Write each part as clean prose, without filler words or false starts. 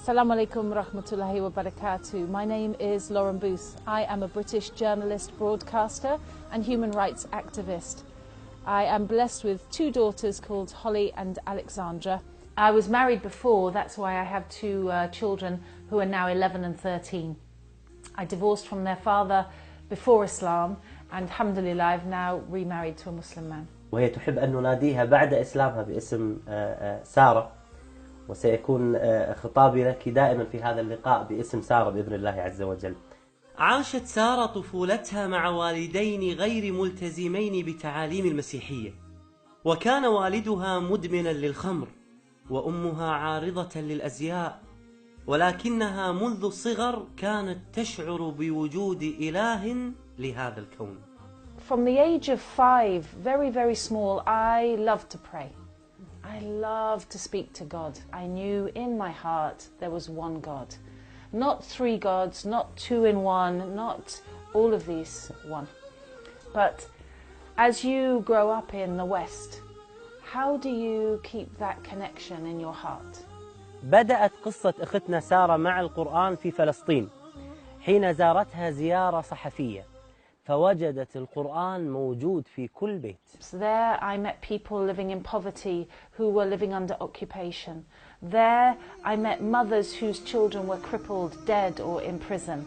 Assalamu alaikum rahmatullahi wa barakatuh. My name is Lorn. I am a British journalist, broadcaster and human rights activist. I am blessed with two daughters called Holly and Alexandra. I was married before, that's why I have two children who are now 11 and 13. I divorced from their father before Islam and alhamdulillah I've now remarried to a Muslim man. وهي تحب أن نناديها بعد إسلامها باسم سارة، وسيكون خطابي لك دائما في هذا اللقاء باسم سارة بإذن الله عز وجل. عاشت سارة طفولتها مع والدين غير ملتزمين بتعاليم المسيحية، وكان والدها مدمنا للخمر وأمها عارضة للأزياء، ولكنها منذ الصغر كانت تشعر بوجود إله لهذا الكون. From the age of 5, very small, I loved to pray. I loved to speak to God. I knew in my heart there was one God. Not three gods, not two in one, not all of these one. But as you grow up in the West, how do you keep that connection in your heart? بدأت قصة أختنا سارة مع القرآن في فلسطين حين زارتها زيارة صحفية، فوجدت القرآن موجود في كل بيت. So there I met people living in poverty who were living under occupation. There I met mothers whose children were crippled, dead or in prison.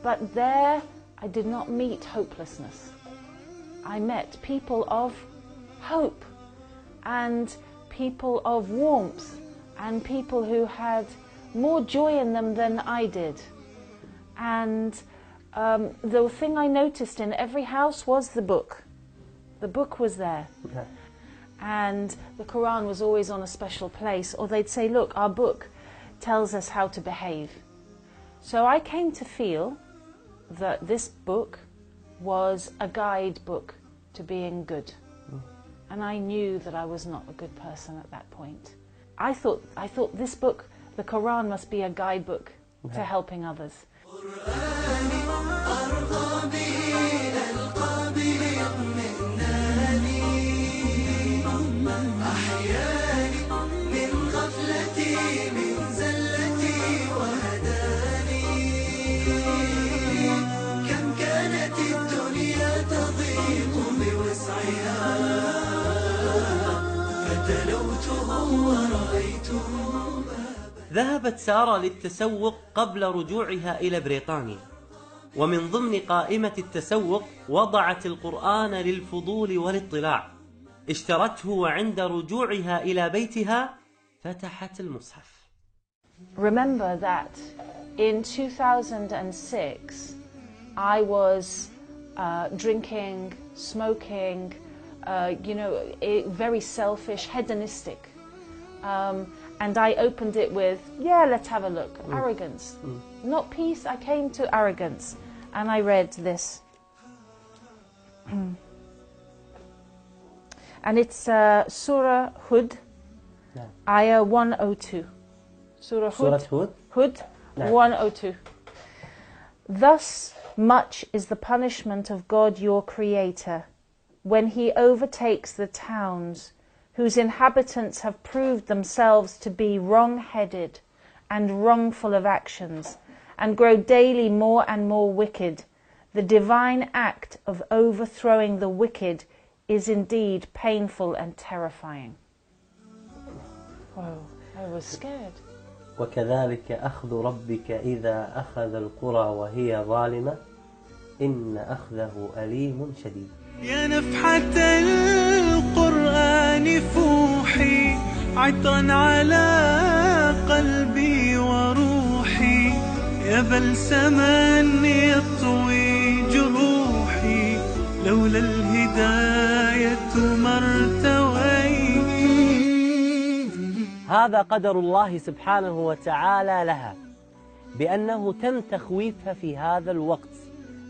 But there I did not meet hopelessness. I met people of hope and people of warmth and people who had more joy in them than I did. And the thing I noticed in every house was the book. The book was there. Okay. And the Quran was always on a special place, or they'd say, look, our book tells us how to behave. So I came to feel that this book was a guidebook to being good. And I knew that I was not a good person at that point. I thought this book, the Quran, must be a guidebook to helping others. ذهبت سارة للتسوق قبل رجوعها إلى بريطانيا، ومن ضمن قائمة التسوق وضعت القرآن للفضول والاطلاع. اشترته وعند رجوعها إلى بيتها فتحت المصحف. Remember that in 2006 I was drinking, smoking, very selfish, hedonistic. And I opened it with, yeah, let's have a look. Arrogance. Not peace, I came to arrogance. And I read this. And it's Surah Hud, Ayah 102. Surah Hud, Hud 102. Thus much is the punishment of God your Creator, when He overtakes the towns whose inhabitants have proved themselves to be wrong-headed and wrongful of actions, and grow daily more and more wicked. The divine act of overthrowing the wicked is indeed painful and terrifying. Whoa, I was scared. وكذلك أخذ ربك إذا أخذ القرى وهي ظالمة إن أخذه أليم شديد. يا نفحة القرآن فوحي عطرا على قلبي وروحي، يا بلسما يطوي جروحي لولا الهداية ما ارتويت. هذا قدر الله سبحانه وتعالى لها، بأنه تم تخويفها في هذا الوقت،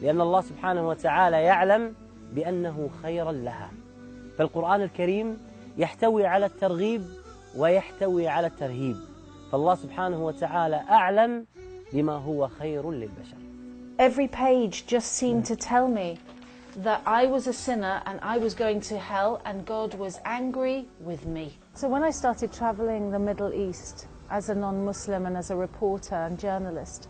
لأن الله سبحانه وتعالى يعلم بأنه خيرا لها. فالقرآن الكريم يحتوي على الترغيب ويحتوي على الترهيب، فالله سبحانه وتعالى أعلم بما هو خير للبشر. Every page just seemed to tell me that I was a sinner and I was going to hell and God was angry with me. So when I started traveling the Middle East, as a non-Muslim and as a reporter and journalist,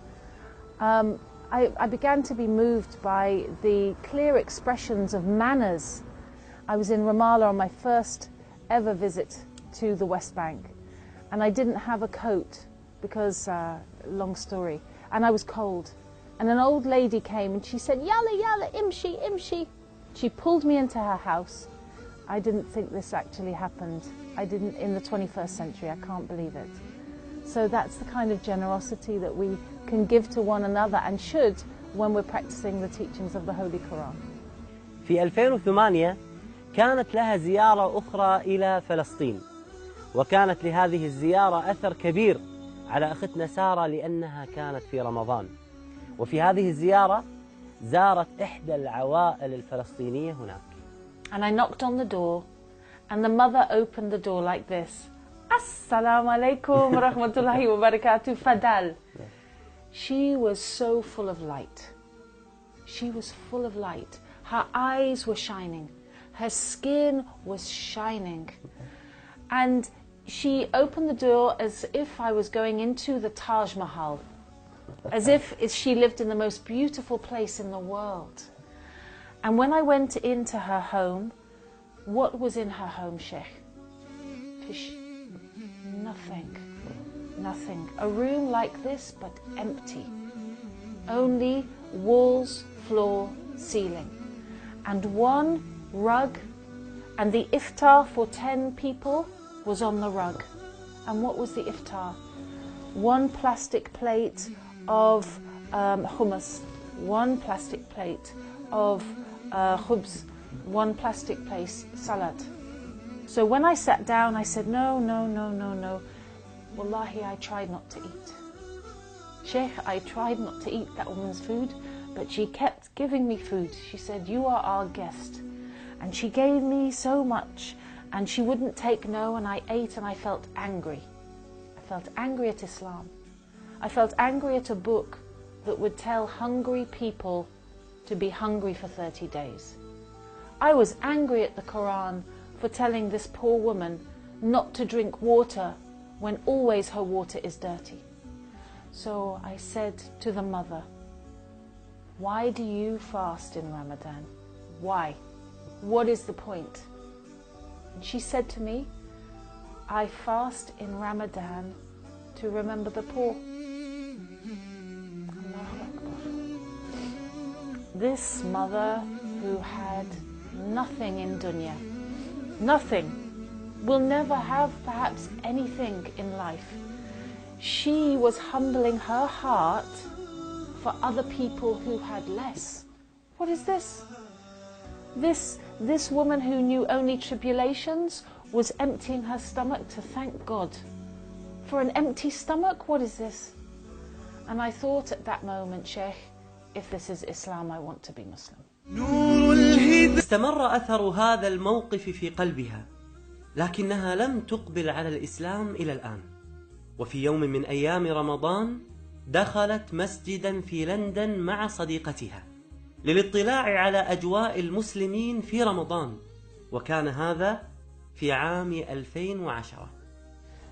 I began to be moved by the clear expressions of manners. I was in Ramallah on my first ever visit to the West Bank, and I didn't have a coat because, long story, and I was cold. And an old lady came and she said, "Yalla, yalla, imshi, imshi." She pulled me into her house. I didn't think this actually happened. I didn't in the 21st century. I can't believe it. So that's the kind of generosity that we can give to one another and should when we're practicing the teachings of the Holy Quran. في 2008 كانت لها زيارة أخرى إلى فلسطين، وكانت لهذه الزيارة أثر كبير على أختنا سارة لأنها كانت في رمضان. وفي هذه الزيارة زارت إحدى العوائل الفلسطينية هناك. And I knocked on the door, and the mother opened the door like this. Assalamu alaikum wa rahmatullahi wa barakatuh, Fadal. She was so full of light. She was full of light. Her eyes were shining. Her skin was shining. And she opened the door as if I was going into the Taj Mahal. As if she lived in the most beautiful place in the world. And when I went into her home, what was in her home, Sheikh? Fish. Nothing. Nothing. A room like this, but empty. Only walls, floor, ceiling. And one rug, and the iftar for 10 people was on the rug. And what was the iftar? One plastic plate of hummus, one plastic plate of khubz, one plastic plate salad. So when I sat down, I said, no, no, no, no, no. Wallahi, I tried not to eat. Sheikh, I tried not to eat that woman's food, but she kept giving me food. She said, you are our guest. And she gave me so much, and she wouldn't take no, and I ate and I felt angry. I felt angry at Islam. I felt angry at a book that would tell hungry people to be hungry for 30 days. I was angry at the Quran for telling this poor woman not to drink water when always her water is dirty. So I said to the mother, why do you fast in Ramadan? Why? What is the point? And she said to me, I fast in Ramadan to remember the poor. This mother who had nothing in dunya, nothing, will never have perhaps anything in life. She was humbling her heart for other people who had less. What is this? This woman who knew only tribulations was emptying her stomach to thank God. For an empty stomach, what is this? And I thought at that moment, Sheikh, if this is Islam, I want to be Muslim. استمر أثر هذا الموقف في قلبها، لكنها لم تقبل على الإسلام إلى الآن. وفي يوم من أيام رمضان دخلت مسجدا في لندن مع صديقتها للاطلاع على أجواء المسلمين في رمضان، وكان هذا في عام 2010.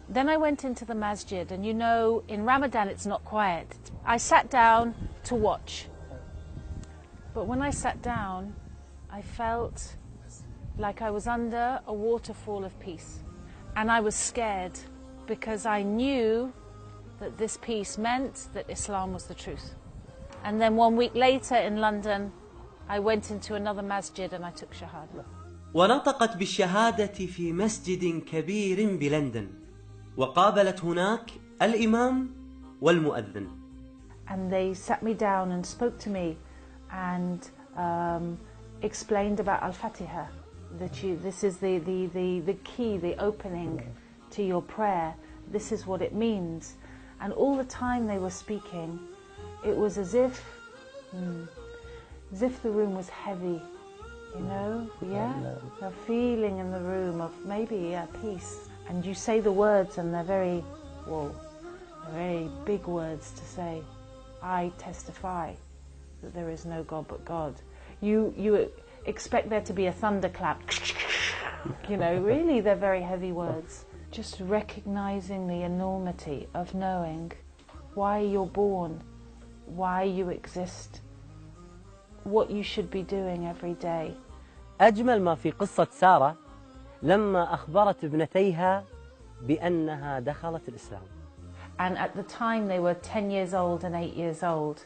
Then I went into the masjid, and you know, in Ramadan it's not quiet. I sat down to watch. But when I sat down, I felt like I was under a waterfall of peace. And I was scared because I knew that this peace meant that Islam was the truth. And then 1 week later in London, I went into another masjid and I took shahada. ونطقت بالشهادة في مسجد كبير بلندن، وقابلت هناك الإمام والمؤذن. And they sat me down and spoke to me and explained about Al-Fatiha, that this is the key, the opening to your prayer. This is what it means. And all the time they were speaking, it was as if the room was heavy, you know, yeah? A feeling in the room of maybe peace. And you say the words and they're very, whoa, they're very big words to say. I testify that there is no God but God. You expect there to be a thunderclap. You know, really they're very heavy words. just recognizing the enormity of knowing why you're born, why you exist, what you should be doing every day. أجمل ما في قصة سارة لما أخبرت ابنتيها بأنها دخلت الإسلام. And at the time they were 10 years old and 8 years old.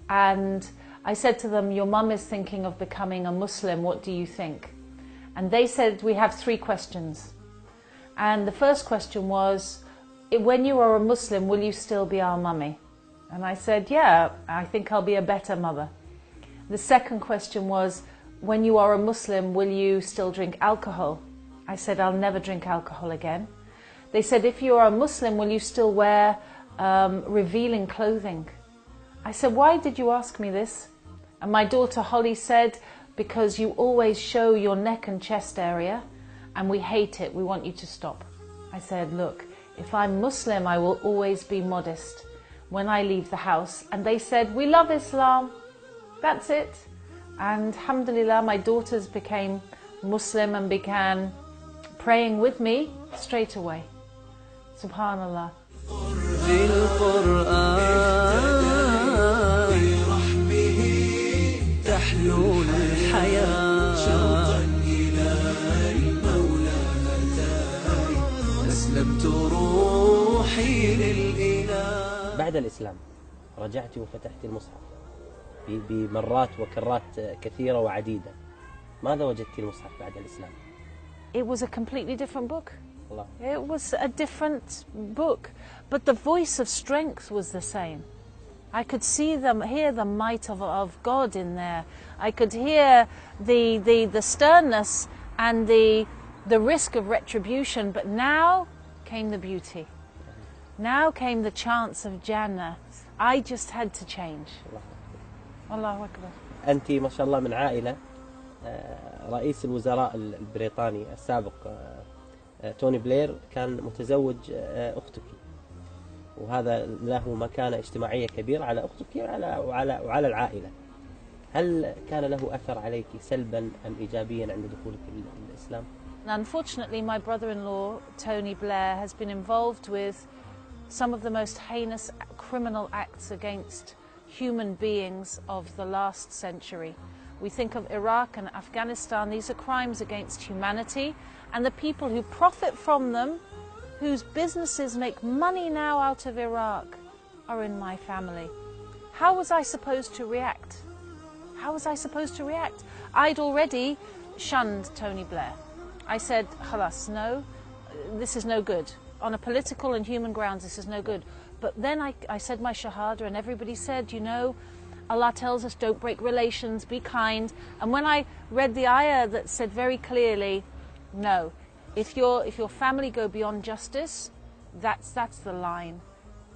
And I said to them, your mum is thinking of becoming a Muslim, what do you think? And they said, we have 3 questions. And the first question was, when you are a Muslim, will you still be our mummy? And I said, yeah, I think I'll be a better mother. The second question was, when you are a Muslim, will you still drink alcohol? I said, I'll never drink alcohol again. They said, if you are a Muslim, will you still wear revealing clothing? I said, why did you ask me this? And my daughter Holly said, because you always show your neck and chest area and we hate it, we want you to stop. I said, look, if I'm Muslim, I will always be modest when I leave the house. And they said, we love Islam, that's it. And alhamdulillah, my daughters became Muslim and began praying with me straight away. Subhanallah. بعد الإسلام رجعت وفتحت المصحف بمرات وكرات كثيرة وعديدة. ماذا وجدت المصحف بعد الإسلام؟ It was a completely different book. Allah. It was a different book, but the voice of strength was the same. I could see them, hear the might of God in there. I could hear the sternness and the risk of retribution, but now came the beauty. Now came the chance of Jannah. I just had to change. Allahu Akbar. أنت ما شاء الله من عائلة رئيس الوزراء البريطاني السابق توني بلير كان متزوج أختك، وهذا له مكانة اجتماعية كبيرة على أختك وعلى العائلة. هل كان له أثر عليك سلبا أم إيجابيا عند دخولك الإسلام؟ Unfortunately, my brother-in-law, Tony Blair, has been involved with some of the most heinous criminal acts against human beings of the last century. We think of Iraq and Afghanistan. These are crimes against humanity, and the people who profit from them, whose businesses make money now out of Iraq, are in my family. How was I supposed to react? How was I supposed to react? I'd already shunned Tony Blair. I said, Khalas, no, this is no good. On a political and human grounds, this is no good. But then I said my shahada, and everybody said, you know, Allah tells us don't break relations, be kind. And when I read the ayah that said very clearly, no, if your family go beyond justice, that's the line.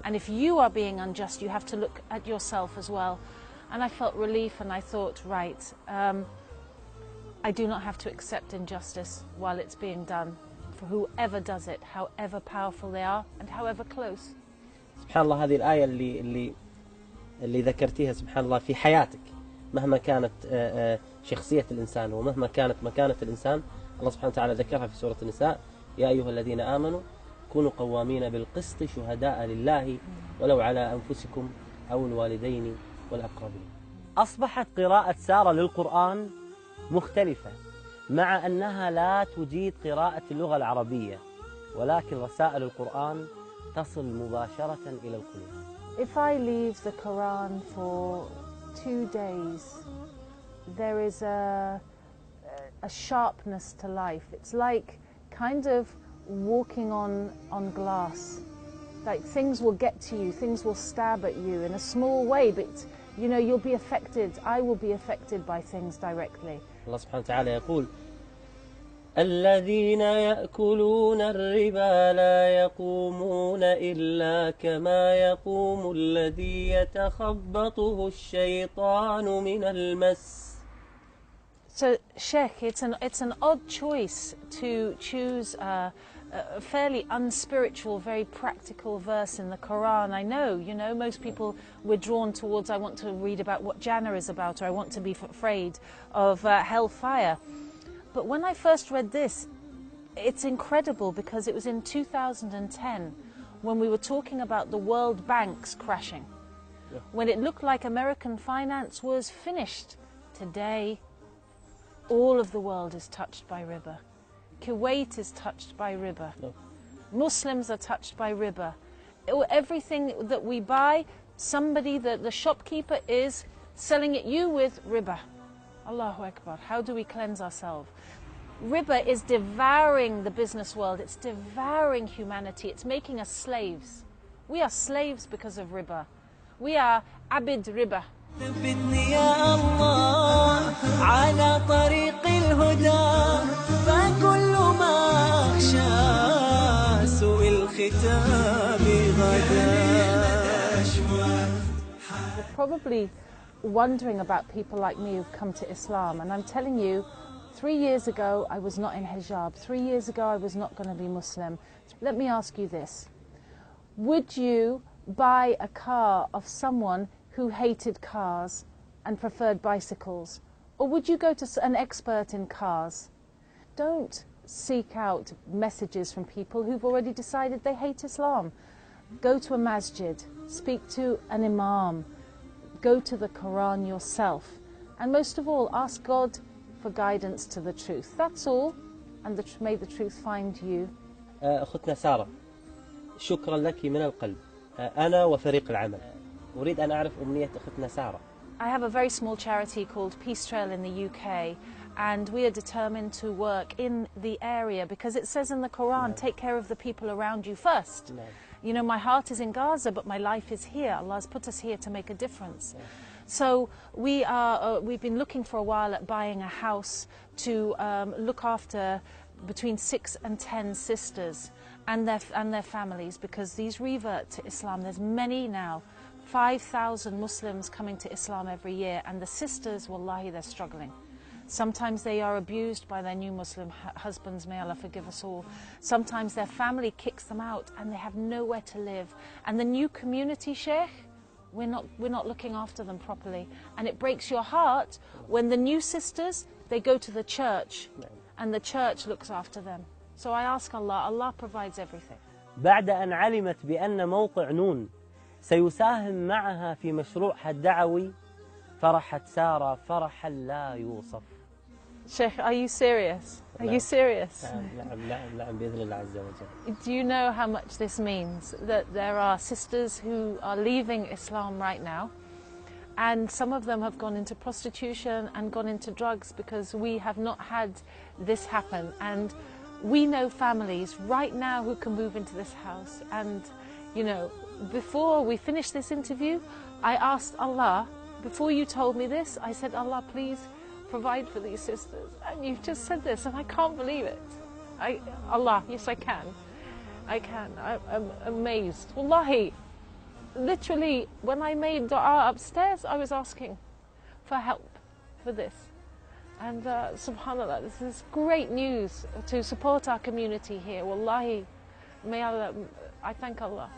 And if you are being unjust, you have to look at yourself as well. And I felt relief, and I thought, right, I do not have to accept injustice while it's being done for whoever does it, however powerful they are and however close. سبحان الله، هذه الآية اللي ذكرتيها سبحان الله في حياتك، مهما كانت شخصية الإنسان ومهما كانت مكانة الإنسان، الله سبحانه وتعالى ذكرها في سورة النساء: يا أيها الذين آمنوا كونوا قوامين بالقسط شهداء لله ولو على أنفسكم أو الوالدين والأقربين. أصبحت قراءة سارة للقرآن مختلفة، مع أنها لا تجيد قراءة اللغة العربية، ولكن رسائل القرآن تصل مباشرة إلى القلوب. If I leave the Quran for 2 days, there is a sharpness to life. It's like kind of walking on glass. Like things will get to you, things will stab at you in a small way, but you know, you'll be affected. I will be affected by things directly. الله سبحانه وتعالى يقول: الذين يأكلون الربا لا يقومون إلا كما يقوم الذي يتخبطه الشيطان من المس. So, Sheikh, it's an odd choice to choose a fairly unspiritual, very practical verse in the Quran. I know, you know, most people we're drawn towards, I want to read about what Jannah is about, or I want to be afraid of hellfire. But when I first read this, it's incredible because it was in 2010 when we were talking about the world banks crashing, when it looked like American finance was finished. Today, all of the world is touched by riba. Kuwait is touched by riba. Muslims are touched by riba. Everything that we buy, somebody, the shopkeeper is selling it you with riba. Allahu Akbar. How do we cleanse ourselves? Riba is devouring the business world. It's devouring humanity. It's making us slaves. We are slaves because of riba. We are abid riba. ثبتني يا الله على طريق الهدى فكل ما أخشى سوء الختام غدا. You're probably wondering about people like me who've come to Islam, and I'm telling you, 3 years ago I was not in hijab. 3 years ago I was not going to be Muslim. Let me ask you this. Would you buy a car of someone who hated cars and preferred bicycles? Or would you go to an expert in cars? Don't seek out messages from people who've already decided they hate Islam. Go to a masjid, speak to an imam, go to the Quran yourself, and most of all, ask God for guidance to the truth. That's all, and may the truth find you. أختنا سارة، شكرا لك من القلب. أنا وفريق العمل أريد أن أعرف أمنية أختنا سارة. I have a very small charity called Peace Trail in the UK, and we are determined to work in the area because it says in the Quran, take care of the people around you first. You know, my heart is in Gaza, but my life is here. Allah has put us here to make a difference. So we've been looking for a while at buying a house to look after between 6 and 10 sisters and their families, because these revert to Islam. There's many now. 5,000 Muslims coming to Islam every year, and the sisters, wallahi, they're struggling. Sometimes they are abused by their new Muslim husbands, may Allah forgive us all. Sometimes their family kicks them out and they have nowhere to live. And the new community, Sheikh, we're not looking after them properly. And it breaks your heart when the new sisters, they go to the church and the church looks after them. So I ask Allah, Allah provides everything. بعد أن علمت بأن موقع نون سيساهم معها في مشروعها الدعوي فرحت سارة فرحا لا يوصف. Sheikh, are you serious? Are you serious? نعم بإذن الله عز وجل. Do you know how much this means? That there are sisters who are leaving Islam right now, and some of them have gone into prostitution and gone into drugs because we have not had this happen. And we know families right now who can move into this house. And, you know, before we finished this interview, I asked Allah, before you told me this, I said, Allah, please provide for these sisters. And you've just said this, and I can't believe it. Allah, yes, I can. I can. I'm amazed. Wallahi, literally, when I made dua upstairs, I was asking for help for this. And subhanAllah, this is great news to support our community here. Wallahi, may Allah, I thank Allah.